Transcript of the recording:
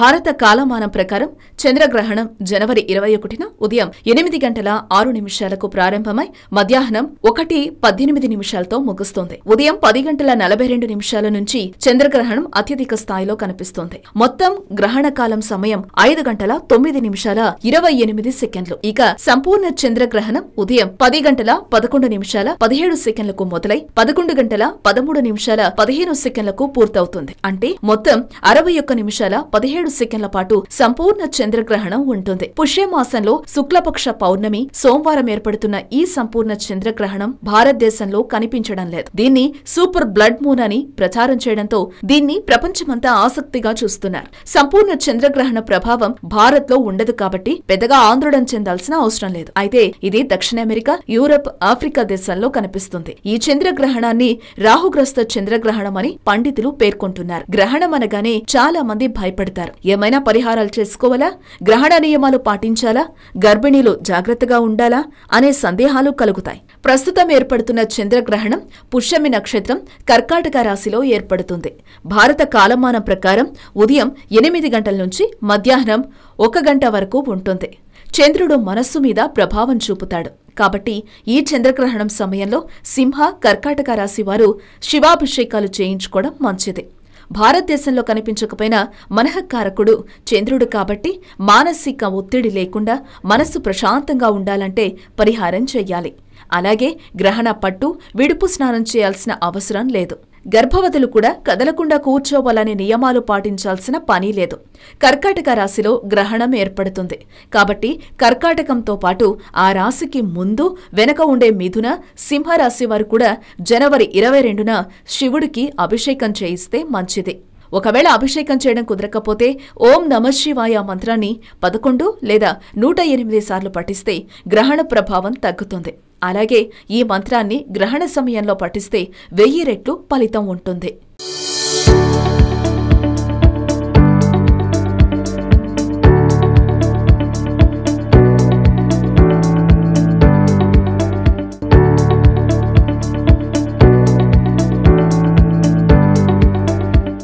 భారత కాలమానం ప్రకారం చంద్రగ్రహణం జనవరి 21న ఉదయం 8:06 ప్రారంభమై మధ్యాహ్నం 1:18 ముగుస్తోంది. ఉదయం 10:42 నుంచి చంద్రగ్రహణం అత్యధిక స్థాయిలో కనిపిస్తోంది. మొత్తం గ్రహణ కాలం సమయం 5:09:28. ఇక సంపూర్ణ చంద్రగ్రహణం ఉదయం 10:11:17 మొదలై 11:13:15 పూర్తవుతుంది. అంటే మొత్తం 61:17 పాటు సంపూర్ణ చంద్రగ్రహణం ఉంటుంది. పుష్యమాసంలో శుక్లపక్ష పౌర్ణమి సోమవారం ఏర్పడుతున్న ఈ సంపూర్ణ చంద్రగ్రహణం భారతదేశంలో కనిపించడం లేదు. దీన్ని సూపర్ బ్లడ్ మూన్ అని ప్రచారం చేయడంతో దీన్ని ప్రపంచమంతా ఆసక్తిగా చూస్తున్నారు. సంపూర్ణ చంద్రగ్రహణ ప్రభావం భారత్ లో ఉండదు కాబట్టి పెద్దగా ఆందోళన చెందాల్సిన అవసరం లేదు. అయితే ఇది దక్షిణ అమెరికా, యూరప్, ఆఫ్రికా దేశాల్లో కనిపిస్తుంది. ఈ చంద్రగ్రహణాన్ని రాహుగ్రస్త చంద్రగ్రహణం అని పండితులు పేర్కొంటున్నారు. గ్రహణం అనగానే చాలా మంది భయపడతారు. ఏమైనా పరిహారాలు చేసుకోవాలా, గ్రహణ నియమాలు పాటించాలా, గర్భిణీలు జాగ్రత్తగా ఉండాలా అనే సందేహాలు కలుగుతాయి. ప్రస్తుతం ఏర్పడుతున్న చంద్రగ్రహణం పుష్యమి నక్షత్రం కర్కాటక రాశిలో ఏర్పడుతుంది. భారత కాలమానం ప్రకారం ఉదయం 8 గంటల నుంచి మధ్యాహ్నం 1 గంట వరకు ఉంటుంది. చంద్రుడు మనస్సు మీద ప్రభావం చూపుతాడు. కాబట్టి ఈ చంద్రగ్రహణం సమయంలో సింహ, కర్కాటక రాశి వారు శివాభిషేకాలు చేయించుకోవడం మంచిది. భారతదేశంలో కనిపించకపోయినా మనఃకారకుడు చంద్రుడు కాబట్టి మానసిక ఒత్తిడి లేకుండా మనస్సు ప్రశాంతంగా ఉండాలంటే పరిహారం చెయ్యాలి. అలాగే గ్రహణ పట్టు, విడుపు స్నానం చేయాల్సిన అవసరం లేదు. గర్భవతులు కూడా కదలకుండా కూర్చోవాలనే నియమాలు పాటించాల్సిన పని లేదు. కర్కాటక రాశిలో గ్రహణం ఏర్పడుతుంది కాబట్టి కర్కాటకంతో పాటు ఆ రాశికి ముందు వెనక ఉండే మిథున, సింహరాశి వారు కూడా జనవరి 22న శివుడికి అభిషేకం చేయిస్తే మంచిది. ఒకవేళ అభిషేకం చేయడం కుదరకపోతే ఓం నమఃశివాయ మంత్రాన్ని 11 లేదా 108 సార్లు పఠిస్తే గ్రహణ ప్రభావం తగ్గుతుంది. అలాగే ఈ మంత్రాన్ని గ్రహణ సమయంలో పఠిస్తే 1000 రెట్లు ఫలితం ఉంటుంది.